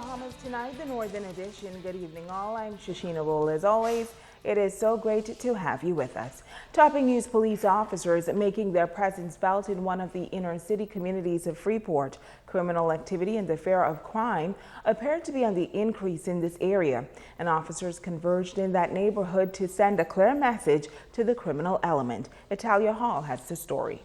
Bahamas tonight, the Northern Edition. Good evening, all. I'm Shashina Roll. As always, it is so great to have you with us. Topping news: police officers making their presence felt in one of the inner city communities of Freeport. Criminal activity and the fear of crime appeared to be on the increase in this area, and officers converged in that neighborhood to send a clear message to the criminal element. Italia Hall has the story.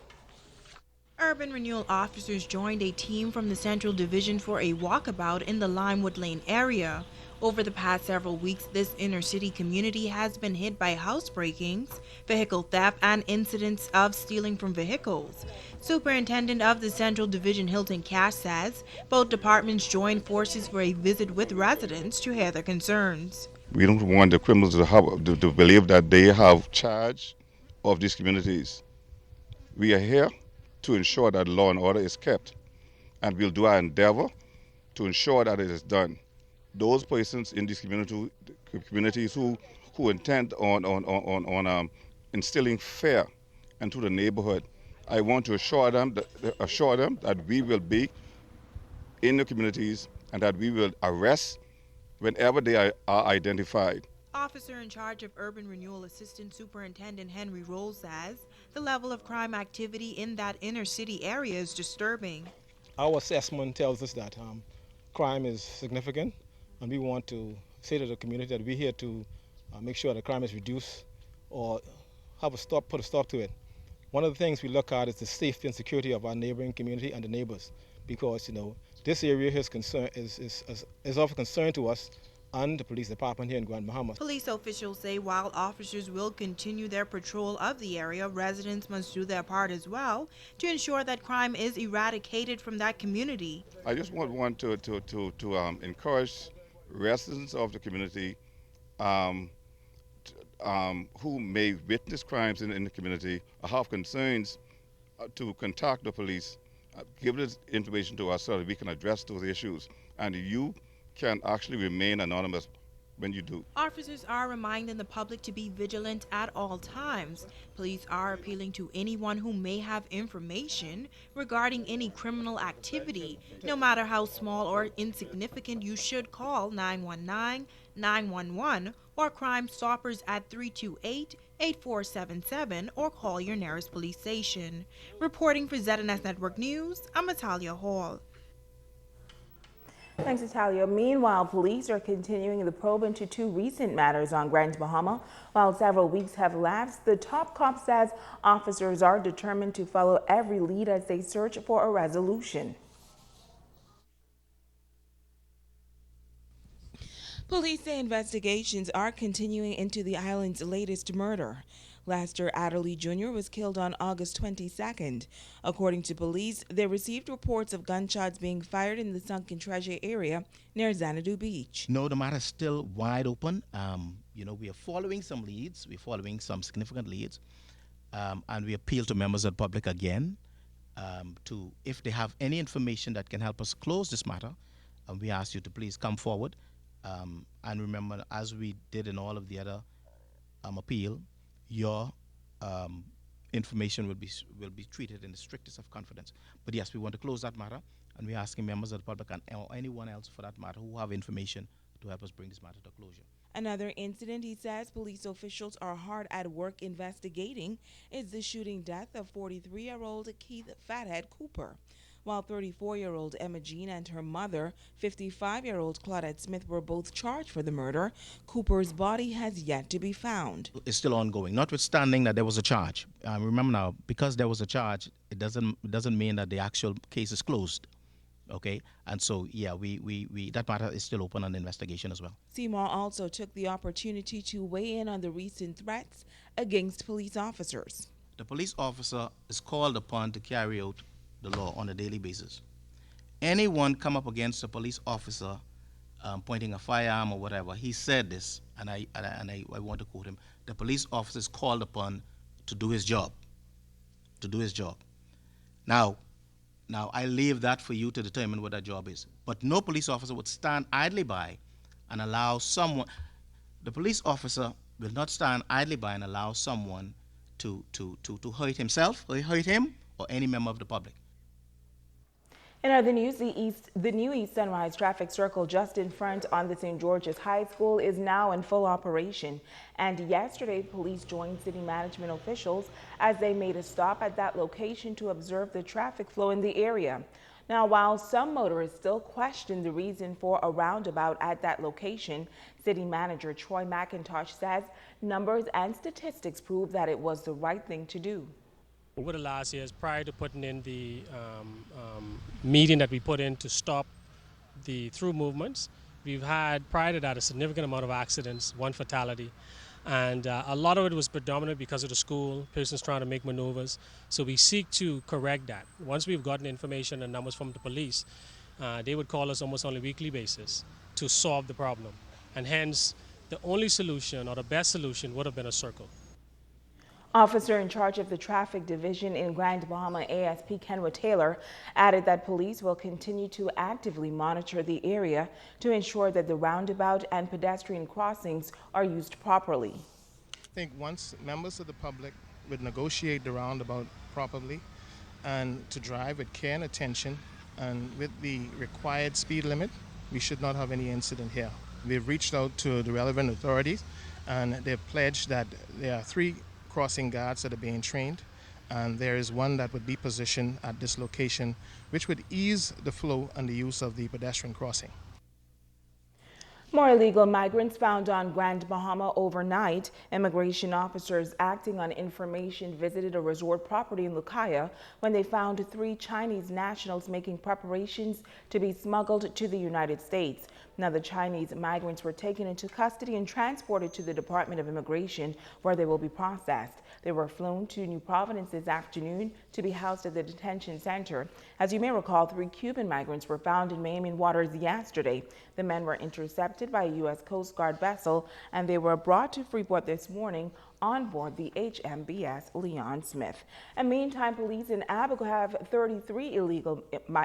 Urban renewal officers joined a team from the Central Division for a walkabout in the Limewood Lane area. Over the past several weeks, this inner city community has been hit by house breakings, vehicle theft, and incidents of stealing from vehicles. Superintendent of the Central Division Hilton Cash says both departments joined forces for a visit with residents to hear their concerns. We don't want the criminals to believe that they have charge of these communities. We are here to ensure that law and order is kept, and we'll do our endeavor to ensure that it is done. Those persons in these communities who intend on instilling fear into the neighborhood, I want to assure them that we will be in the communities and that we will arrest whenever they are identified. Officer in charge of Urban Renewal Assistant Superintendent Henry Rolls says the level of crime activity in that inner city area is disturbing. Our assessment tells us that crime is significant, and we want to say to the community that we're here to make sure that crime is reduced or put a stop to it. One of the things we look at is the safety and security of our neighboring community and the neighbors, because this area is of concern to us and the police department here in Grand Bahama. Police officials say while officers will continue their patrol of the area, residents must do their part as well to ensure that crime is eradicated from that community. I just want to encourage residents of the community who may witness crimes in the community or have concerns to contact the police, give this information to us so that we can address those issues. And you can actually remain anonymous when you do. Officers are reminding the public to be vigilant at all times. Police are appealing to anyone who may have information regarding any criminal activity. No matter how small or insignificant, you should call 919, 911 or Crime Stoppers at 328-8477 or call your nearest police station. Reporting for ZNS Network News, I'm Natalia Hall. Thanks, Italia. Meanwhile, police are continuing the probe into two recent matters on Grand Bahama. While several weeks have elapsed, the top cop says officers are determined to follow every lead as they search for a resolution. Police say investigations are continuing into the island's latest murder. Lester Adderley Jr. was killed on August 22nd. According to police, they received reports of gunshots being fired in the Sunken Treasure area near Xanadu Beach. No, the matter is still wide open. We are following some leads. We're following some significant leads. And we appeal to members of the public again to, if they have any information that can help us close this matter, we ask you to please come forward. And remember, as we did in all of the other appeal, your information will be treated in the strictest of confidence. But yes, we want to close that matter, and we're asking members of the public and or anyone else for that matter who have information to help us bring this matter to closure. Another incident, he says, police officials are hard at work investigating is the shooting death of 43-year-old Keith Fathead Cooper. While 34-year-old Emma Jean and her mother, 55-year-old Claudette Smith, were both charged for the murder, Cooper's body has yet to be found. It's still ongoing, notwithstanding that there was a charge. Remember now, because there was a charge, it doesn't mean that the actual case is closed. Okay, and so yeah, we that matter is still open on investigation as well. Seymour also took the opportunity to weigh in on the recent threats against police officers. The police officer is called upon to carry out the law on a daily basis. Anyone come up against a police officer pointing a firearm or whatever, he said this, and I want to quote him: the police officer is called upon to do his job. To do his job. Now I leave that for you to determine what that job is. But no police officer would stand idly by and allow someone. The police officer will not stand idly by and allow someone to hurt himself, or hurt him, or any member of the public. In other news, the new East Sunrise traffic circle just in front on the St. George's High School is now in full operation. And yesterday, police joined city management officials as they made a stop at that location to observe the traffic flow in the area. Now, while some motorists still question the reason for a roundabout at that location, City Manager Troy McIntosh says numbers and statistics prove that it was the right thing to do. Over the last years, prior to putting in the meeting that we put in to stop the through movements, we've had prior to that a significant amount of accidents, one fatality, and a lot of it was predominant because of the school, persons trying to make maneuvers. So we seek to correct that. Once we've gotten information and numbers from the police, they would call us almost on a weekly basis to solve the problem. And hence, the only solution or the best solution would have been a circle. Officer in charge of the traffic division in Grand Bahama, ASP Kenwa Taylor, added that police will continue to actively monitor the area to ensure that the roundabout and pedestrian crossings are used properly. I think once members of the public would negotiate the roundabout properly and to drive with care and attention and with the required speed limit, we should not have any incident here. We've reached out to the relevant authorities and they've pledged that there are 3 crossing guards that are being trained, and there is one that would be positioned at this location, which would ease the flow and the use of the pedestrian crossing. More illegal migrants found on Grand Bahama overnight. Immigration officers acting on information visited a resort property in Lucaya when they found 3 Chinese nationals making preparations to be smuggled to the United States. Now, the Chinese migrants were taken into custody and transported to the Department of Immigration, where they will be processed. They were flown to New Providence this afternoon to be housed at the detention center. As you may recall, 3 Cuban migrants were found in Miami waters yesterday. The men were intercepted by a U.S. Coast Guard vessel, and they were brought to Freeport this morning on board the HMBS Leon Smith. And meantime, police in Abaco have 33 illegal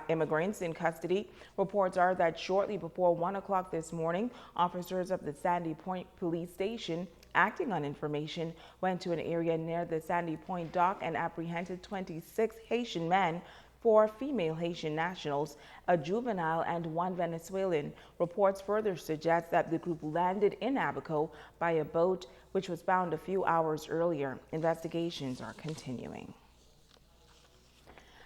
immigrants in custody. Reports are that shortly before 1 o'clock this morning, officers of the Sandy Point Police Station acting on information went to an area near the Sandy Point dock and apprehended 26 Haitian men, 4 female Haitian nationals, a juvenile, and 1 Venezuelan. Reports further suggest that the group landed in Abaco by a boat which was found a few hours earlier. Investigations are continuing.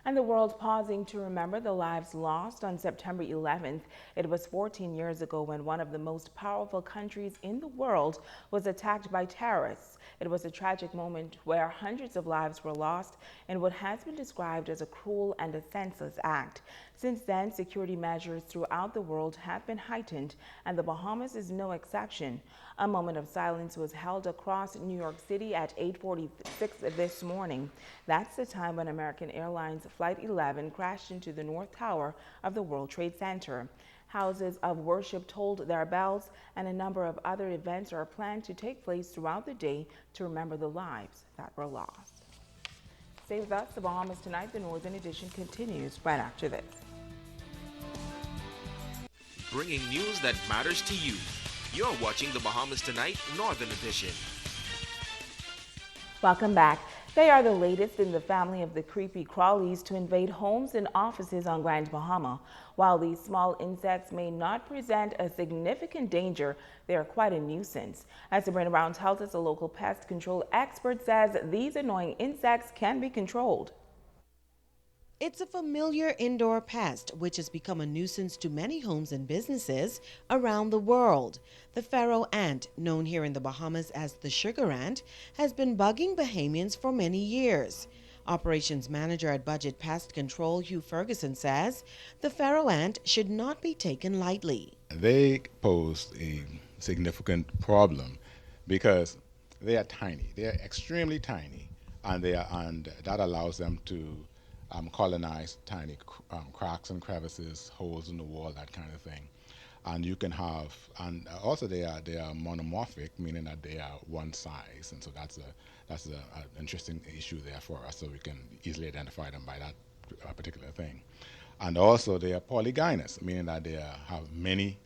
And the world pausing to remember the lives lost on September 11th. It was 14 years ago when one of the most powerful countries in the world was attacked by terrorists. It was a tragic moment where hundreds of lives were lost in what has been described as a cruel and a senseless act. Since then, security measures throughout the world have been heightened, and the Bahamas is no exception. A moment of silence was held across New York City at 8:46 this morning. That's the time when American Airlines Flight 11 crashed into the North Tower of the World Trade Center. Houses of worship tolled their bells, and a number of other events are planned to take place throughout the day to remember the lives that were lost. Stay with us. The Bahamas Tonight, the Northern Edition continues right after this. Bringing news that matters to you. You're watching the Bahamas Tonight Northern Edition. Welcome back. They are the latest in the family of the creepy crawlies to invade homes and offices on Grand Bahama. While these small insects may not present a significant danger, they are quite a nuisance. As Sabrina Brown tells us, a local pest control expert says these annoying insects can be controlled. It's a familiar indoor pest which has become a nuisance to many homes and businesses around the world. The pharaoh ant, known here in the Bahamas as the sugar ant, has been bugging Bahamians for many years. Operations Manager at Budget Pest Control, Hugh Ferguson, says the pharaoh ant should not be taken lightly. They pose a significant problem because they are tiny. They are extremely tiny, and that allows them to colonize tiny cracks and crevices, holes in the wall, that kind of thing. And you can have, and also they are monomorphic, meaning that they are one size, and so that's an interesting issue there for us. So we can easily identify them by that particular thing. And also they are polygynous, meaning that they have many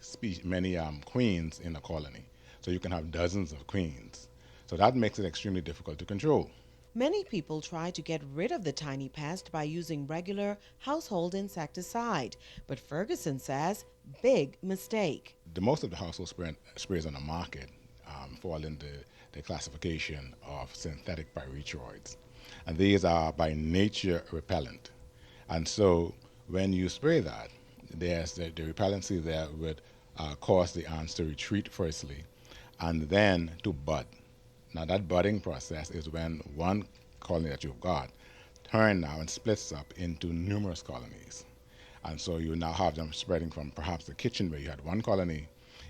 queens in a colony. So you can have dozens of queens. So that makes it extremely difficult to control. Many people try to get rid of the tiny pest by using regular household insecticide, but Ferguson says, big mistake. Most of the household sprays on the market fall into the classification of synthetic pyrethroids. And these are by nature repellent. And so when you spray that, there's the repellency there would cause the ants to retreat firstly and then to bud. Now that budding process is when one colony that you've got turns now and splits up into numerous colonies. And so you now have them spreading from perhaps the kitchen where you had one colony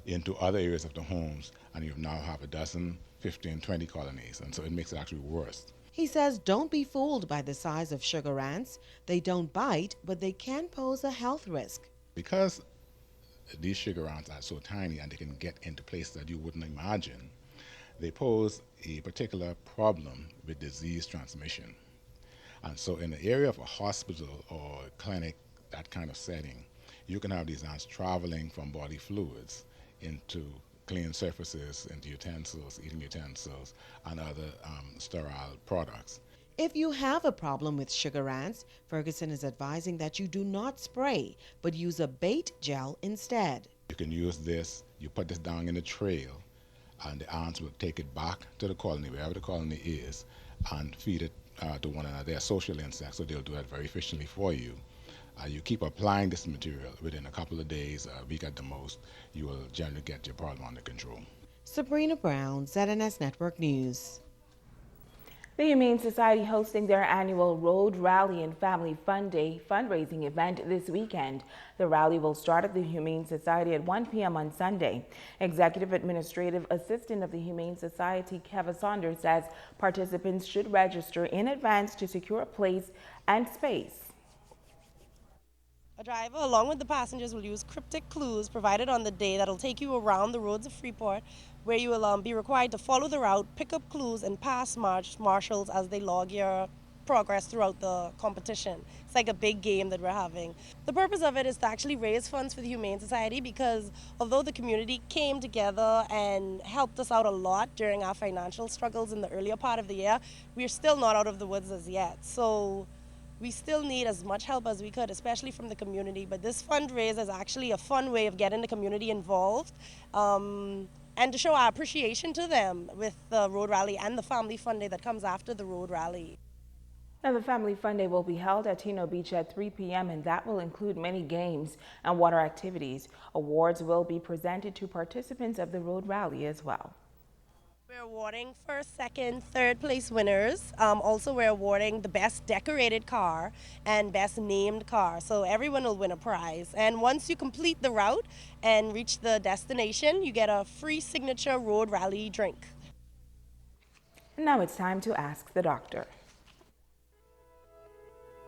into other areas of the homes, and you now have a dozen, 15, 20 colonies. And so it makes it actually worse. He says don't be fooled by the size of sugar ants. They don't bite, but they can pose a health risk. Because these sugar ants are so tiny and they can get into places that you wouldn't imagine, they pose a particular problem with disease transmission. And so in the area of a hospital or a clinic, that kind of setting, you can have these ants traveling from body fluids into clean surfaces, into utensils, eating utensils, and other sterile products. If you have a problem with sugar ants, Ferguson is advising that you do not spray, but use a bait gel instead. You can use this, you put this down in a trail, and the ants will take it back to the colony, wherever the colony is, and feed it to one another. They're social insects, so they'll do that very efficiently for you. You keep applying this material. Within a couple of days, a week at the most, you will generally get your problem under control. Sabrina Brown, ZNS Network News. The Humane Society hosting their annual Road Rally and Family Fun Day fundraising event this weekend. The rally will start at the Humane Society at 1 p.m. on Sunday. Executive Administrative Assistant of the Humane Society, Kevin Saunders, says participants should register in advance to secure a place and space. A driver, along with the passengers, will use cryptic clues provided on the day that will take you around the roads of Freeport, where you will be required to follow the route, pick up clues, and pass marshals as they log your progress throughout the competition. It's like a big game that we're having. The purpose of it is to actually raise funds for the Humane Society, because although the community came together and helped us out a lot during our financial struggles in the earlier part of the year, we're still not out of the woods as yet. So we still need as much help as we could, especially from the community. But this fundraiser is actually a fun way of getting the community involved and to show our appreciation to them with the road rally and the family fun day that comes after the road rally. Now, the Family Fun Day will be held at Tino Beach at 3 p.m. and that will include many games and water activities. Awards will be presented to participants of the road rally as well. We're awarding first, second, third place winners. Also, we're awarding the best decorated car and best named car. So everyone will win a prize. And once you complete the route and reach the destination, you get a free signature road rally drink. Now it's time to ask the doctor.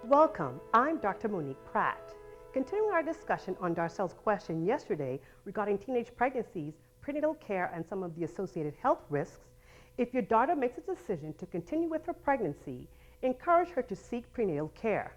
Welcome. I'm Dr. Monique Pratt. Continuing our discussion on Darcel's question yesterday regarding teenage pregnancies, prenatal care, and some of the associated health risks, if your daughter makes a decision to continue with her pregnancy, encourage her to seek prenatal care.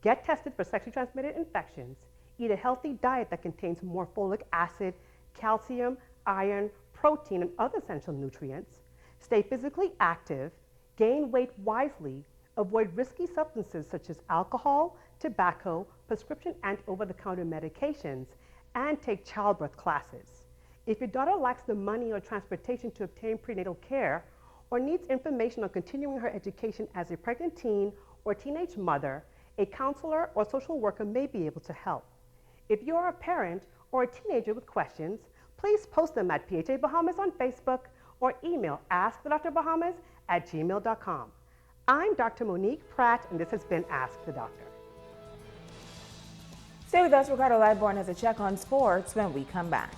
Get tested for sexually transmitted infections, eat a healthy diet that contains more folic acid, calcium, iron, protein, and other essential nutrients, stay physically active, gain weight wisely, avoid risky substances such as alcohol, tobacco, prescription and over-the-counter medications, and take childbirth classes. If your daughter lacks the money or transportation to obtain prenatal care, or needs information on continuing her education as a pregnant teen or teenage mother, a counselor or social worker may be able to help. If you are a parent or a teenager with questions, please post them at PHA Bahamas on Facebook or email askthedrbahamas@gmail.com. I'm Dr. Monique Pratt, and this has been Ask the Doctor. Stay with us. Ricardo Liborn has a check on sports when we come back.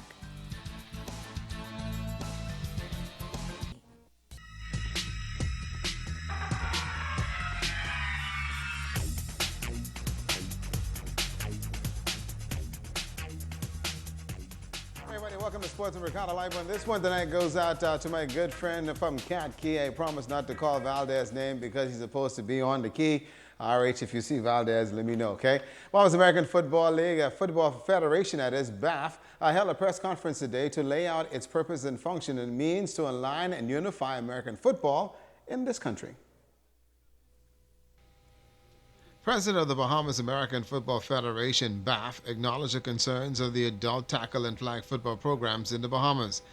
Welcome to Sports with Ricardo Liborn. This one tonight goes out to my good friend from Cat Key. I promise not to call Valdez's name because he's supposed to be on the key. RH, if you see Valdez, let me know, okay? Bahamas American Football League, Football Federation, that is, BAF, held a press conference today to lay out its purpose and function and means to align and unify American football in this country. President of the Bahamas American Football Federation, BAF, acknowledged the concerns of the adult tackle and flag football programs in the Bahamas.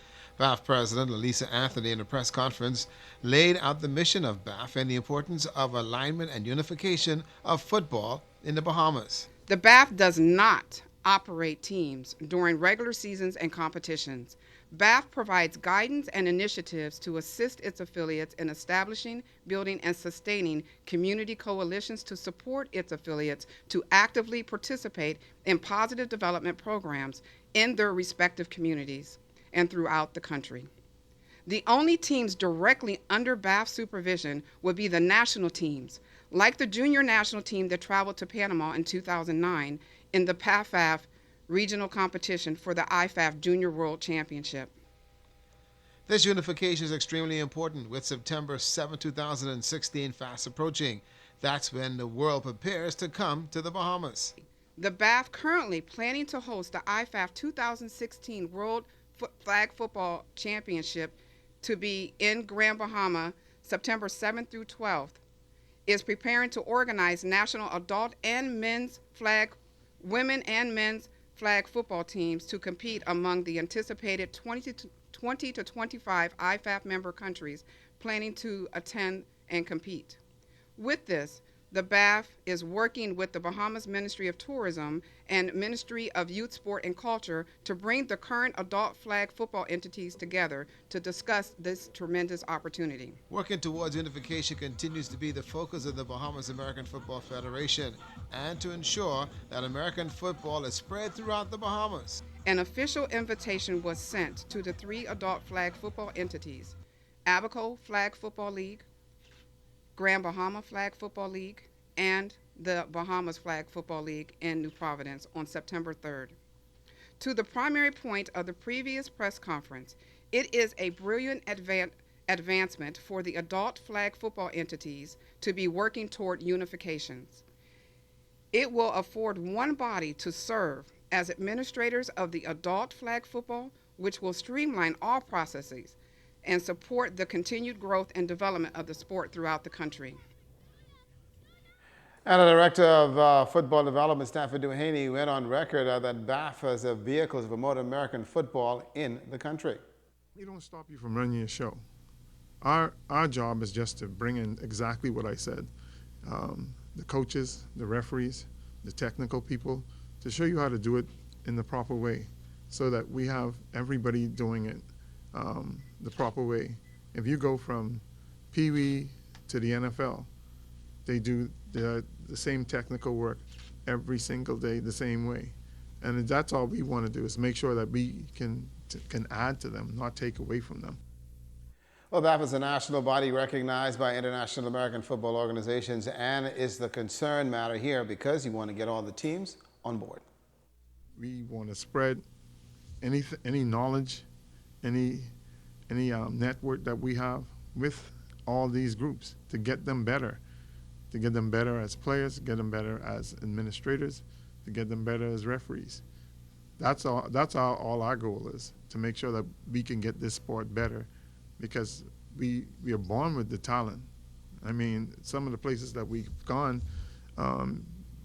BAF President Elisa Anthony, in a press conference, laid out the mission of BAF and the importance of alignment and unification of football in the Bahamas. The BAF does not operate teams during regular seasons and competitions. BAF provides guidance and initiatives to assist its affiliates in establishing, building, and sustaining community coalitions to support its affiliates to actively participate in positive development programs in their respective communities and throughout the country. The only teams directly under BAF supervision would be the national teams, like the junior national team that traveled to Panama in 2009 in the PAFAF regional competition for the IFAF Junior World Championship. This unification is extremely important with September 7, 2016 fast approaching. That's when the world prepares to come to the Bahamas. The BAF currently planning to host the IFAF 2016 World Flag Football Championship to be in Grand Bahama September 7th through 12th, is preparing to organize national adult and men's flag, women and men's flag football teams to compete among the anticipated 20 to 25 IFAF member countries planning to attend and compete. With this, the BAF is working with the Bahamas Ministry of Tourism and Ministry of Youth, Sport, and Culture to bring the current adult flag football entities together to discuss this tremendous opportunity. Working towards unification continues to be the focus of the Bahamas American Football Federation and to ensure that American football is spread throughout the Bahamas. An official invitation was sent to the 3 adult flag football entities, Abaco Flag Football League, Grand Bahama Flag Football League, and the Bahamas Flag Football League in New Providence on September 3rd. To the primary point of the previous press conference, it is a brilliant advancement for the adult flag football entities to be working toward unifications. It will afford one body to serve as administrators of the adult flag football, which will streamline all processes and support the continued growth and development of the sport throughout the country. And the Director of Football Development, Stafford Duhaney, went on record that BAF is a vehicle to promote American football in the country. We don't stop you from running your show. Our job is just to bring in exactly what I said. The coaches, the referees, the technical people, to show you how to do it in the proper way so that we have everybody doing it the proper way. If you go from Pee Wee to the NFL, they do the same technical work every single day the same way. And that's all we want to do, is make sure that we can add to them, not take away from them. Well, BAF is a national body recognized by international American football organizations and is the concern matter here because you want to get all the teams on board. We want to spread any knowledge, any network that we have with all these groups to get them better as players, get them better as administrators, to get them better as referees. That's all our goal is, to make sure that we can get this sport better, because we are born with the talent. I mean, some of the places that we've gone,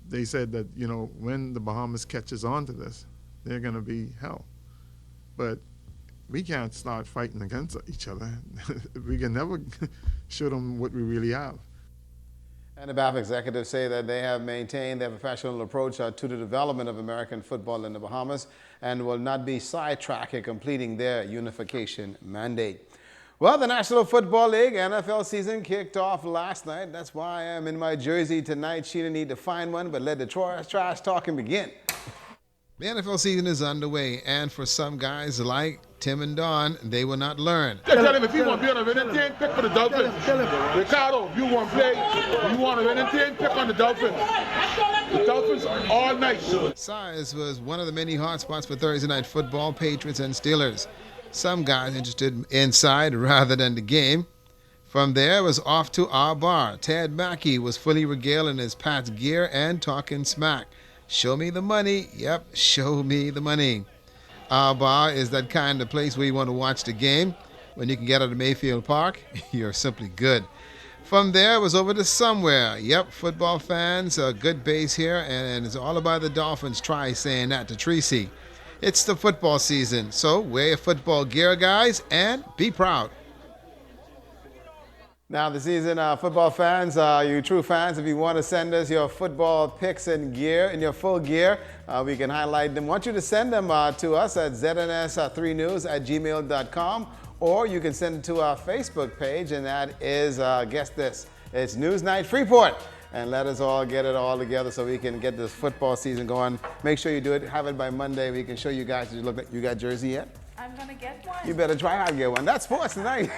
they said that, you know, when the Bahamas catches on to this, they're going to be hell. But we can't start fighting against each other. We can never show them what we really have. And the BAF executives say that they have maintained their professional approach to the development of American football in the Bahamas and will not be sidetracked in completing their unification mandate. Well, the National Football League NFL season kicked off last night. That's why I'm in my jersey tonight. She didn't need to find one, but let the trash talking begin. The NFL season is underway, and for some guys like Tim and Don, they will not learn. Tell him if you want to be on a winning team, pick for the Dolphins. Ricardo, if you want to play, you want a winning team, pick on the Dolphins. The Dolphins all night. Size was one of the many hot spots for Thursday night football, Patriots and Steelers. Some guys interested inside rather than the game. From there, it was off to our bar. Ted Mackey was fully regaled in his Pats gear and talking smack. Show me the money. Yep, show me the money. Our bar is that kind of place where you want to watch the game. When you can get out of Mayfield Park, you're simply good. From there, it was over to somewhere. Yep, football fans, a good base here, and it's all about the Dolphins. Try saying that to Tracy. It's the football season, so wear your football gear, guys, and be proud. Now, the season, football fans, you true fans, if you want to send us your football picks and gear, in your full gear, we can highlight them. I want you to send them to us at zns3news@gmail.com, or you can send it to our Facebook page, and that is, guess this, it's Newsnight Freeport. And let us all get it all together so we can get this football season going. Make sure you do it, have it by Monday. We can show you guys. You got jersey yet? I'm going to get one. You better try hard to get one. That's sports tonight.